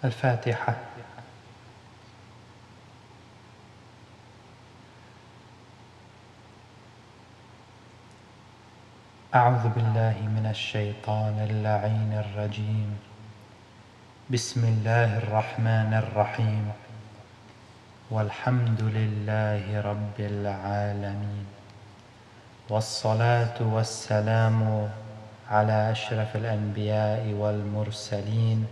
الفاتحة. أعوذ بالله من الشيطان اللعين الرجيم. بسم الله الرحمن الرحيم. والحمد لله رب العالمين، والصلاة والسلام على أشرف الأنبياء والمرسلين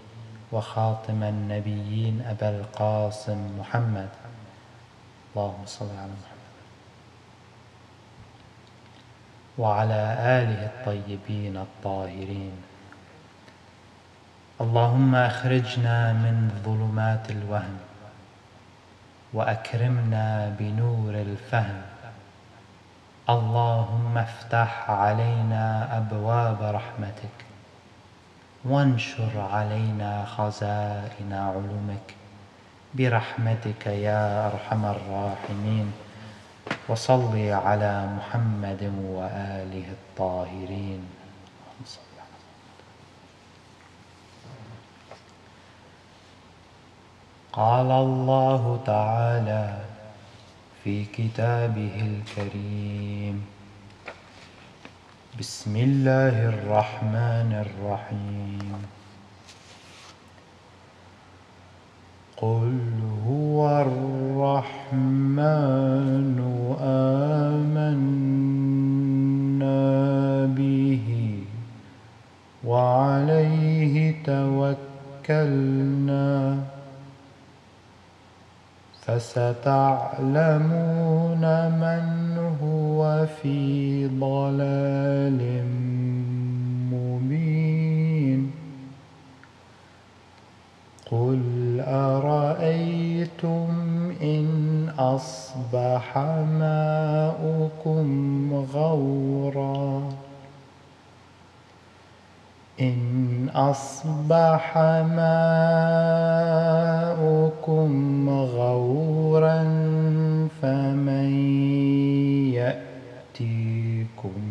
وخاتم النبيين أبا القاسم محمد، اللهم صل على محمد، وعلى آله الطيبين الطاهرين. اللهم أخرجنا من ظلمات الوهم وأكرمنا بنور الفهم. اللهم افتح علينا أبواب رحمتك وانشر علينا خزائن علومك برحمتك يا أرحم الراحمين. وصل على محمد وآله الطاهرين. قال الله تعالى في كتابه الكريم: بسم الله الرحمن الرحيم. قل هو الرحمن آمنا به وعليه توكلنا فستعلمون من هو في ضلال مبين. قل أرأيتم إن أصبح ماؤكم غورا فمن يأتيكم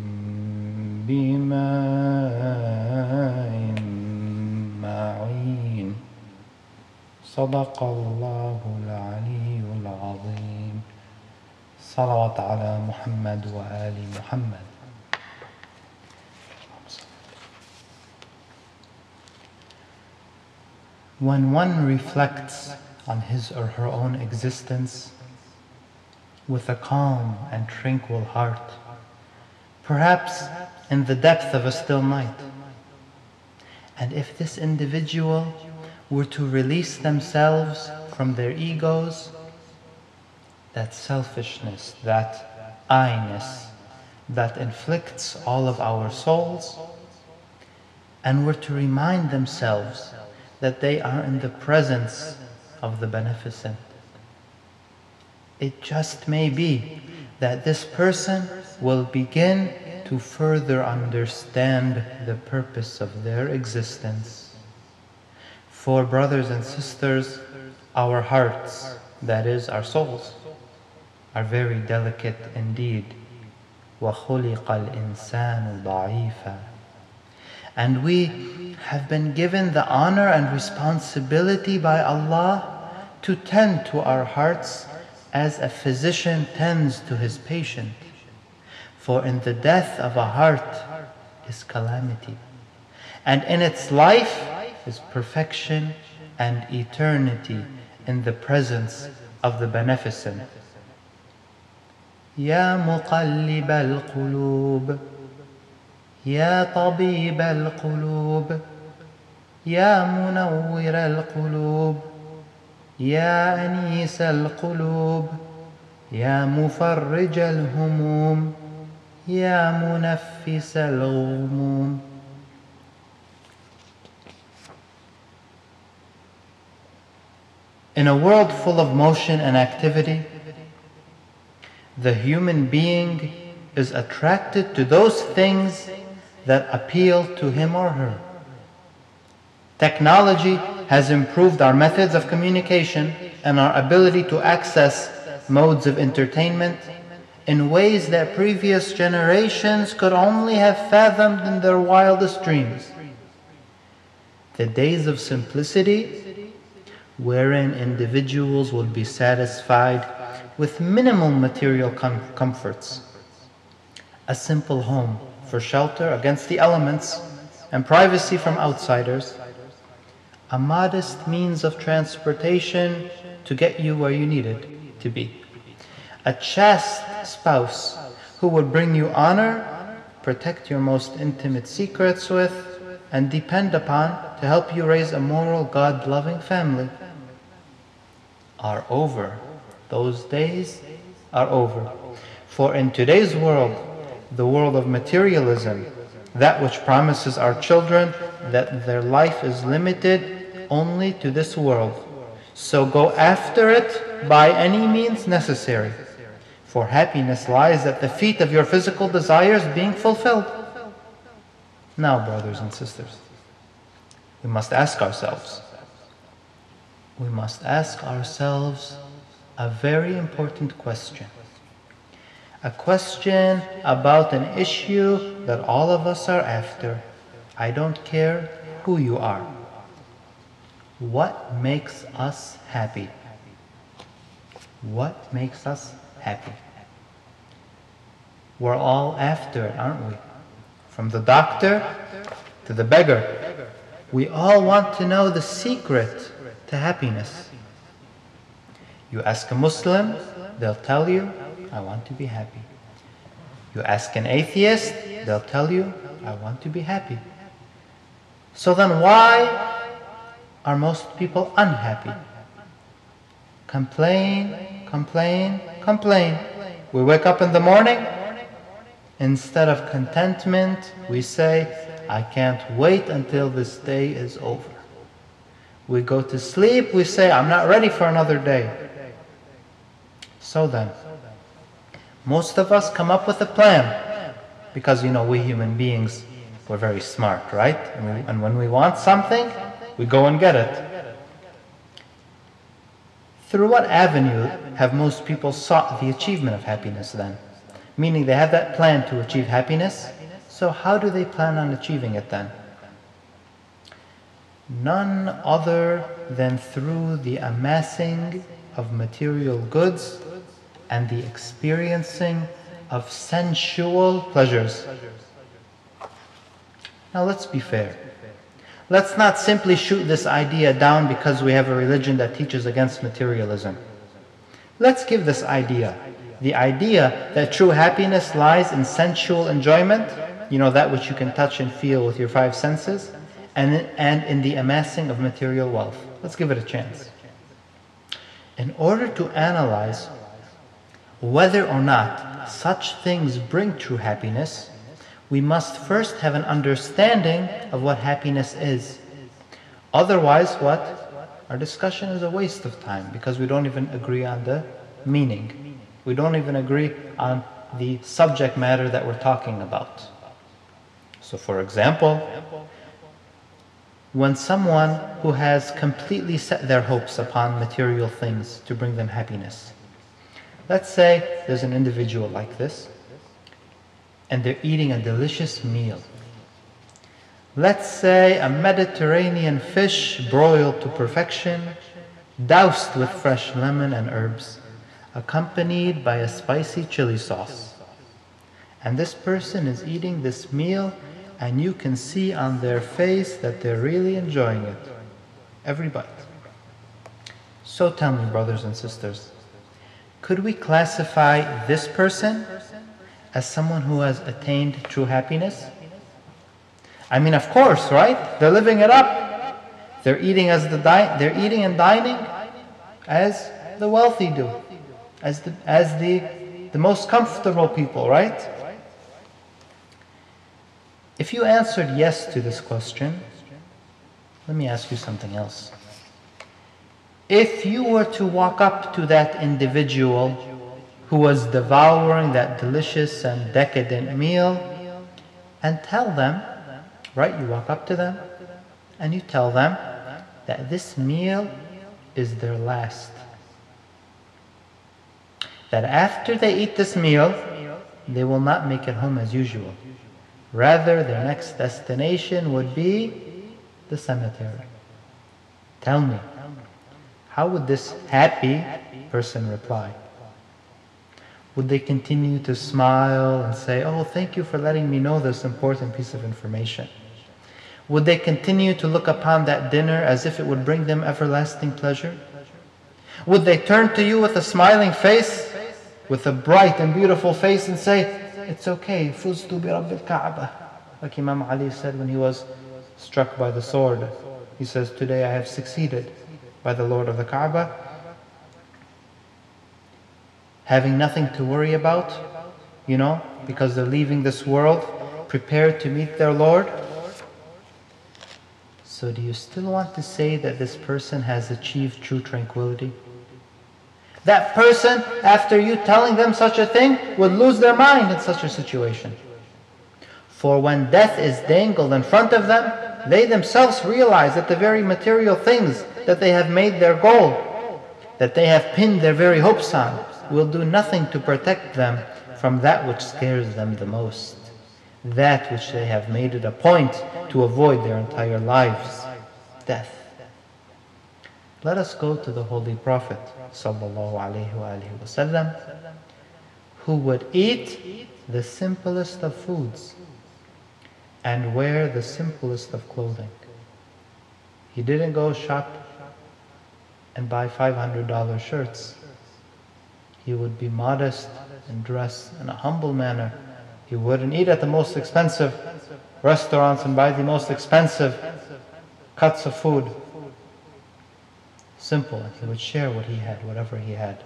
بماء معين. صدق الله العلي العظيم. صلوات على محمد وآل محمد. When one reflects on his or her own existence with a calm and tranquil heart, perhaps in the depth of a still night, and if this individual were to release themselves from their egos, that selfishness, that I-ness that inflicts all of our souls, and were to remind themselves that they are in the presence of the Beneficent, it just may be that this person will begin to further understand the purpose of their existence. For brothers and sisters, our hearts, that is our souls, are very delicate indeed. وَخُلِقَ الْإِنسَانُ ضَعِيفًا. And we have been given the honor and responsibility by Allah to tend to our hearts as a physician tends to his patient. For in the death of a heart is calamity, and in its life is perfection and eternity in the presence of the Beneficent. يا مقلب القلوب يا طبيب القلوب يا منور القلوب يا أنيس القلوب يا مفرج الهموم يا منفس الغموم. In a world full of motion and activity, the human being is attracted to those things that appeal to him or her. Technology has improved our methods of communication and our ability to access modes of entertainment in ways that previous generations could only have fathomed in their wildest dreams. The days of simplicity wherein individuals would be satisfied with minimal material comforts. A simple home for shelter against the elements and privacy from outsiders. A modest means of transportation to get you where you needed to be. A chaste spouse who would bring you honor, protect your most intimate secrets with, and depend upon to help you raise a moral, God-loving family. Are over. Those days are over. For in today's world, the world of materialism, that which promises our children that their life is limited only to this world. So go after it by any means necessary. For happiness lies at the feet of your physical desires being fulfilled. Now, brothers and sisters, we must ask ourselves a very important question. A question about an issue that all of us are after. I don't care who you are. What makes us happy? What makes us happy? We're all after it, aren't we? From the doctor to the beggar. We all want to know the secret to happiness. You ask a Muslim, they'll tell you, I want to be happy. You ask an atheist, they'll tell you, I want to be happy. So then why are most people unhappy? Complain, complain, complain. We wake up in the morning, instead of contentment, we say, I can't wait until this day is over. We go to sleep, we say, I'm not ready for another day. So then, most of us come up with a plan, because we human beings, we're very smart, right? And when we want something, we go and get it. Through what avenue have most people sought the achievement of happiness then? Meaning they have that plan to achieve happiness, so how do they plan on achieving it then? None other than through the amassing of material goods and the experiencing of sensual pleasures. Now let's be fair. Let's not simply shoot this idea down because we have a religion that teaches against materialism. Let's give this idea, the idea that true happiness lies in sensual enjoyment, that which you can touch and feel with your five senses, and in the amassing of material wealth. Let's give it a chance. In order to analyze whether or not such things bring true happiness, we must first have an understanding of what happiness is. Otherwise, what? Our discussion is a waste of time because we don't even agree on the meaning. We don't even agree on the subject matter that we're talking about. So for example, when someone who has completely set their hopes upon material things to bring them happiness, let's say there's an individual like this, and they're eating a delicious meal. Let's say a Mediterranean fish broiled to perfection, doused with fresh lemon and herbs, accompanied by a spicy chili sauce. And this person is eating this meal, and you can see on their face that they're really enjoying it. Every bite. So tell me, brothers and sisters, could we classify this person as someone who has attained true happiness? I mean, of course, right? They're living it up. They're eating they're eating and dining as the wealthy do, as the most comfortable people, right? If you answered yes to this question, let me ask you something else. If you were to walk up to that individual who was devouring that delicious and decadent meal and tell them, right, you walk up to them and you tell them that this meal is their last. That after they eat this meal, they will not make it home as usual. Rather, their next destination would be the cemetery. Tell me, how would this happy person reply? Would they continue to smile and say, "Oh, thank you for letting me know this important piece of information"? Would they continue to look upon that dinner as if it would bring them everlasting pleasure? Would they turn to you with a smiling face, with a bright and beautiful face, and say, "It's okay, fuztu bi Rabbil Kaaba"? Like Imam Ali said when he was struck by the sword. He says, "Today I have succeeded by the Lord of the Kaaba." Having nothing to worry about, because they're leaving this world, prepared to meet their Lord. So do you still want to say that this person has achieved true tranquility? That person, after you telling them such a thing, would lose their mind in such a situation. For when death is dangled in front of them, they themselves realize that the very material things that they have made their goal, that they have pinned their very hopes on, will do nothing to protect them from that which scares them the most, that which they have made it a point to avoid their entire lives, death. Let us go to the Holy Prophet ﷺ, who would eat the simplest of foods and wear the simplest of clothing. He didn't go shop and buy $500 shirts. He would be modest and dress in a humble manner. He wouldn't eat at the most expensive restaurants and buy the most expensive cuts of food. Simple, and he would share what he had, whatever he had.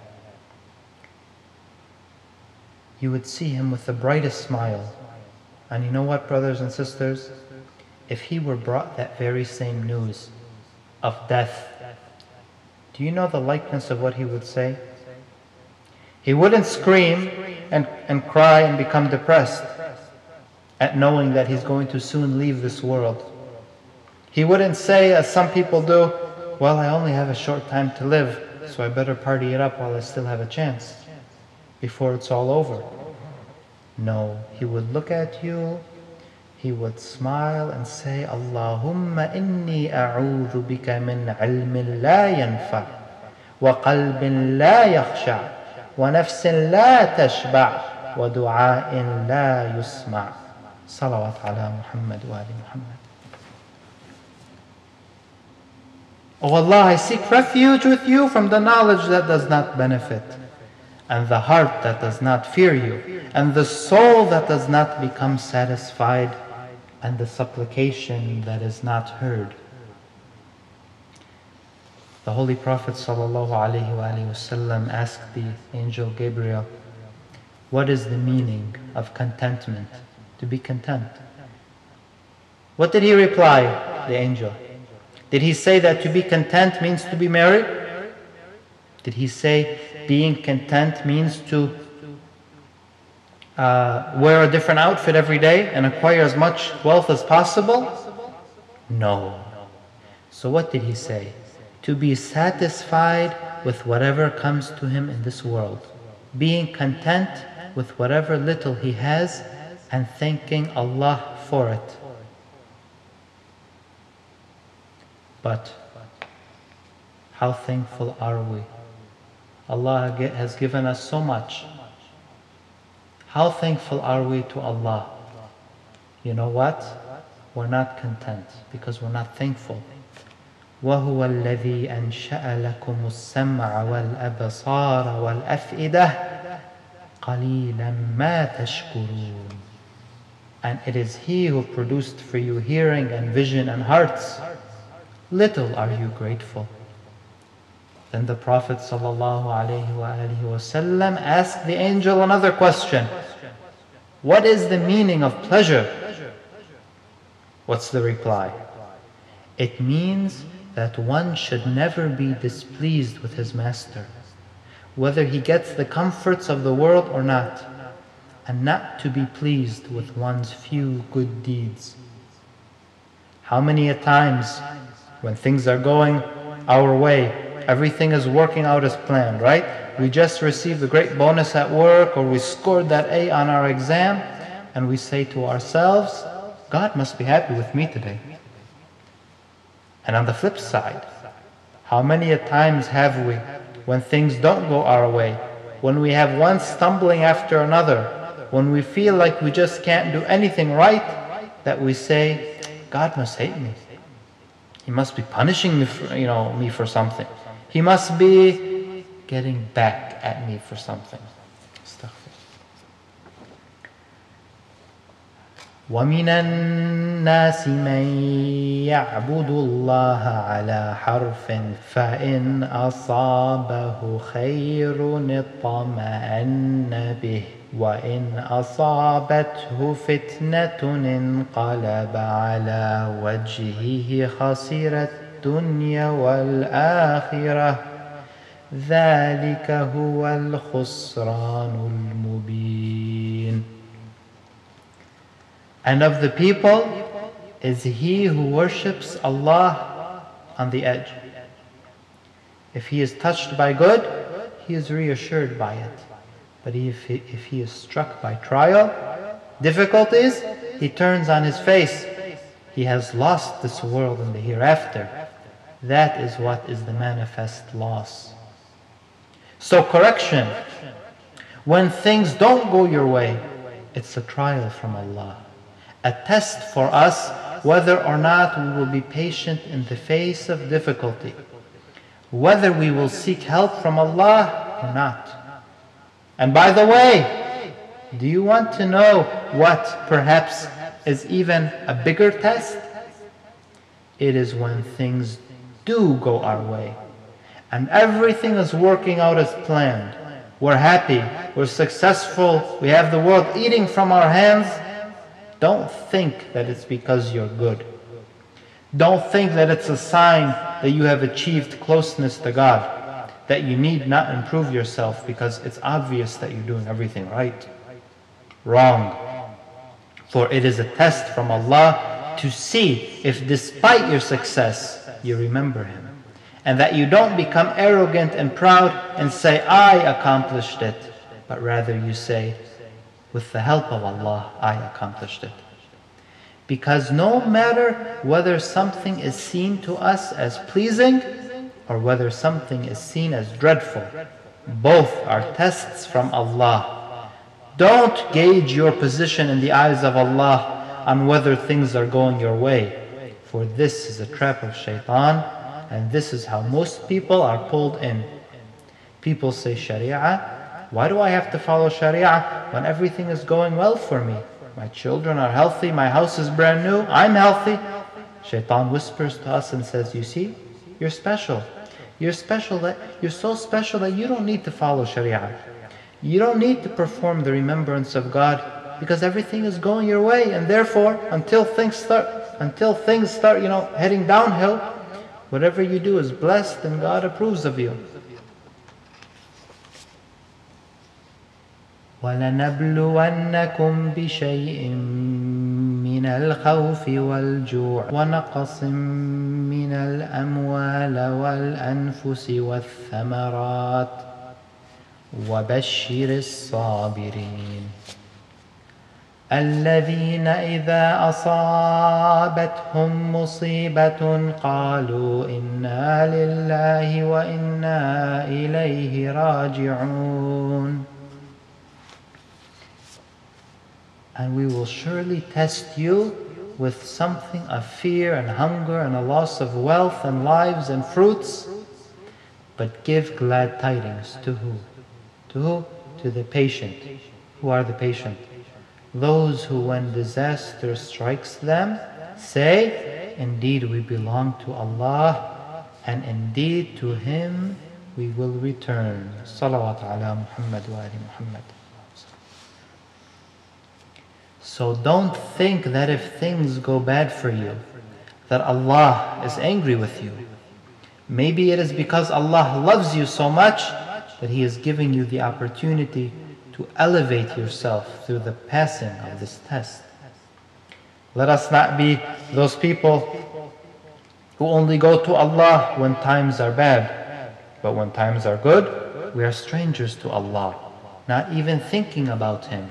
You would see him with the brightest smile. And you know what, brothers and sisters? If he were brought that very same news of death, do you know the likeness of what he would say? He wouldn't scream and cry and become depressed at knowing that he's going to soon leave this world. He wouldn't say, as some people do, "Well, I only have a short time to live, so I better party it up while I still have a chance before it's all over." No, he would look at you, he would smile and say, "Allahumma inni a'udhu bika min ilmin la yanfa, wa qalbin la yakhsha, ونفس لا تشبع ودعاء لا يسمع صلوات على محمد وآل محمد." O Allah, I seek refuge with you from the knowledge that does not benefit, and the heart that does not fear you, and the soul that does not become satisfied, and the supplication that is not heard. The Holy Prophet ﷺ asked the angel Gabriel, "What is the meaning of contentment? To be content." What did he reply, the angel? Did he say that to be content means to be married? Did he say being content means to wear a different outfit every day and acquire as much wealth as possible? No. So what did he say? To be satisfied with whatever comes to him in this world, being content with whatever little he has and thanking Allah for it. But how thankful are we? Allah has given us so much. How thankful are we to Allah? You know what? We're not content because we're not thankful. وَهُوَ الَّذِي أَنْشَأَ لَكُمُ السَّمْعَ وَالْأَبْصَارَ وَالْأَفْئِدَةَ قَلِيلًا مَا تَشْكُرُونَ. And it is He who produced for you hearing and vision and hearts. Little are you grateful. Then the Prophet ﷺ asked the angel another question. What is the meaning of pleasure? What's the reply? It means that one should never be displeased with his master, whether he gets the comforts of the world or not, and not to be pleased with one's few good deeds. How many a times when things are going our way, everything is working out as planned, right? We just received a great bonus at work, or we scored that A on our exam, and we say to ourselves, God must be happy with me today. And on the flip side, How many a times have we, when things don't go our way, when we have one stumbling after another, when we feel like we just can't do anything right, that we say, God must hate me. He must be punishing me for, me for something. He must be getting back at me for something. وَمِنَ النَّاسِ مَن يَعْبُدُ اللَّهَ عَلَى حَرْفٍ فَإِنْ أَصَابَهُ خَيْرٌ اطْمَأَنَّ بِهِ وَإِنْ أَصَابَتْهُ فِتْنَةٌ انقَلَبَ عَلَى وَجْهِهِ خَسِرَ الدُّنْيَا وَالْآخِرَةَ ذَلِكَ هُوَ الْخُسْرَانُ الْمُبِينُ. And of the people is he who worships Allah on the edge. If he is touched by good, he is reassured by it. But if he is struck by trial, difficulties, he turns on his face. He has lost this world and the hereafter. That is what is the manifest loss. So correction, when things don't go your way, it's a trial from Allah. A test for us whether or not we will be patient in the face of difficulty, whether we will seek help from Allah or not. And by the way, do you want to know what perhaps is even a bigger test? It is when things do go our way and everything is working out as planned. We're happy, we're successful, we have the world eating from our hands. Don't think that it's because you're good. Don't think that it's a sign that you have achieved closeness to God, that you need not improve yourself because it's obvious that you're doing everything right. Wrong. For it is a test from Allah to see if despite your success, you remember Him. And that you don't become arrogant and proud and say, I accomplished it. But rather you say, with the help of Allah, I accomplished it. Because no matter whether something is seen to us as pleasing or whether something is seen as dreadful, both are tests from Allah. Don't gauge your position in the eyes of Allah on whether things are going your way, for this is a trap of shaitan, and this is how most people are pulled in. People say, Sharia, why do I have to follow Sharia when everything is going well for me? My children are healthy, my house is brand new, I'm healthy. Shaitan whispers to us and says, you see, you're special. You're so special that you don't need to follow Sharia. You don't need to perform the remembrance of God because everything is going your way, and therefore until things start heading downhill, whatever you do is blessed and God approves of you. وَلَنَبْلُوَنَّكُمْ بِشَيْءٍ مِّنَ الْخَوْفِ وَالْجُوعِ وَنَقْصٍ مِّنَ الْأَمْوَالِ وَالْأَنفُسِ وَالثَّمَرَاتِ وَبَشِّرِ الصَّابِرِينَ الَّذِينَ إِذَا أَصَابَتْهُم مُّصِيبَةٌ قَالُوا إِنَّا لِلَّهِ وَإِنَّا إِلَيْهِ رَاجِعُونَ. And we will surely test you with something of fear and hunger and a loss of wealth and lives and fruits. But give glad tidings to who? To who? To the patient. Who are the patient? Those who when disaster strikes them say, indeed we belong to Allah and indeed to Him we will return. Salawat ala Muhammad wa ali Muhammad. So don't think that if things go bad for you, that Allah is angry with you. Maybe it is because Allah loves you so much that He is giving you the opportunity to elevate yourself through the passing of this test. Let us not be those people who only go to Allah when times are bad, but when times are good, we are strangers to Allah, not even thinking about Him.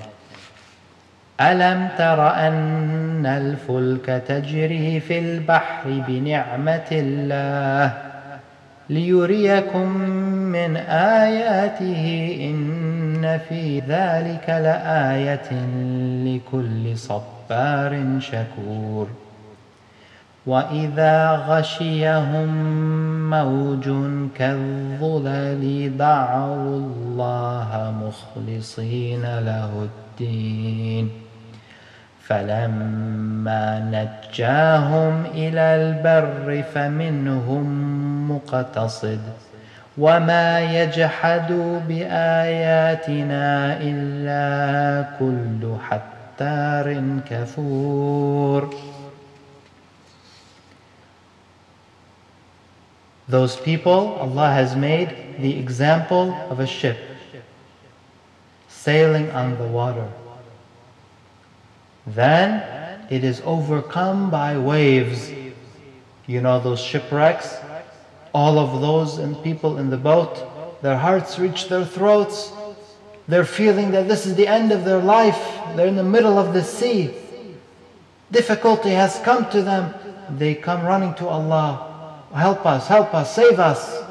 أَلَمْ تَرَ أَنَّ الْفُلْكَ تَجْرِي فِي الْبَحْرِ بِنِعْمَةِ اللَّهِ ليريكم من آياته إن في ذلك لآية لكل صبار شكور وإذا غشيهم موج كالظلل دعوا الله مخلصين له الدين فلما نجاهم إلى البر فمنهم مقتصد وما يجحد بآياتنا إلا كل حتار كفور. Those people Allah has made the example of a ship sailing on the water. Then it is overcome by waves. You know those shipwrecks? All of those people in the boat, their hearts reach their throats. They're feeling that this is the end of their life. They're in the middle of the sea. Difficulty has come to them. They come running to Allah. Help us, save us.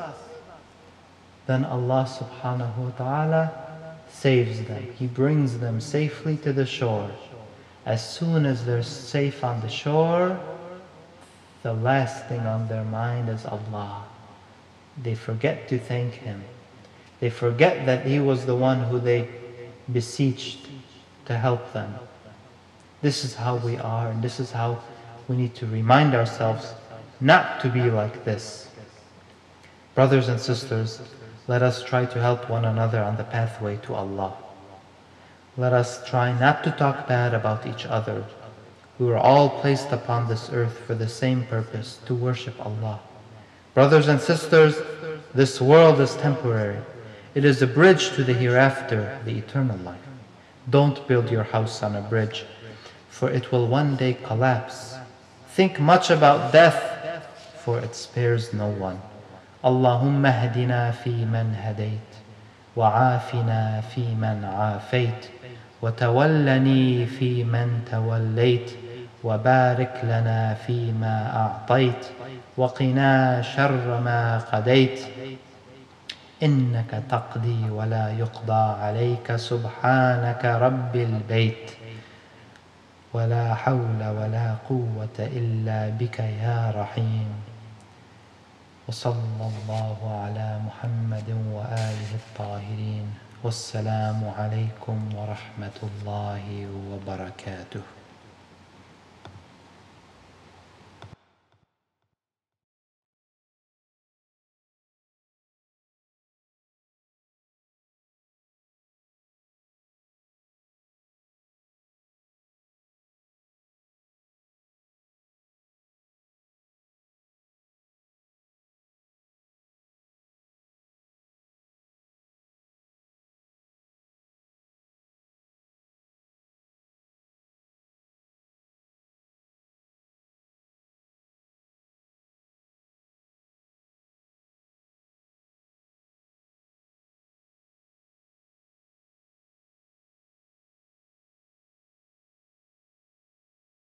Then Allah subhanahu wa ta'ala saves them. He brings them safely to the shore. As soon as they're safe on the shore, the last thing on their mind is Allah. They forget to thank Him. They forget that He was the one who they beseeched to help them. This is how we are, and this is how we need to remind ourselves not to be like this. Brothers and sisters, let us try to help one another on the pathway to Allah. Let us try not to talk bad about each other. We were all placed upon this earth for the same purpose, to worship Allah. Brothers and sisters, this world is temporary. It is a bridge to the hereafter, the eternal life. Don't build your house on a bridge, for it will one day collapse. Think much about death, for it spares no one. Allahumma hadina fi man hadayt, wa afina fi man afayt, wa tawallani fi man tawallayt, wa barik lana fi ma a'tayt, wa qina sharra ma qadayt. إنك تقضي ولا يقضى عليك سبحانك رب البيت ولا حول ولا قوة إلا بك يا رحيم وصلى الله على محمد وآله الطاهرين والسلام عليكم ورحمة الله وبركاته.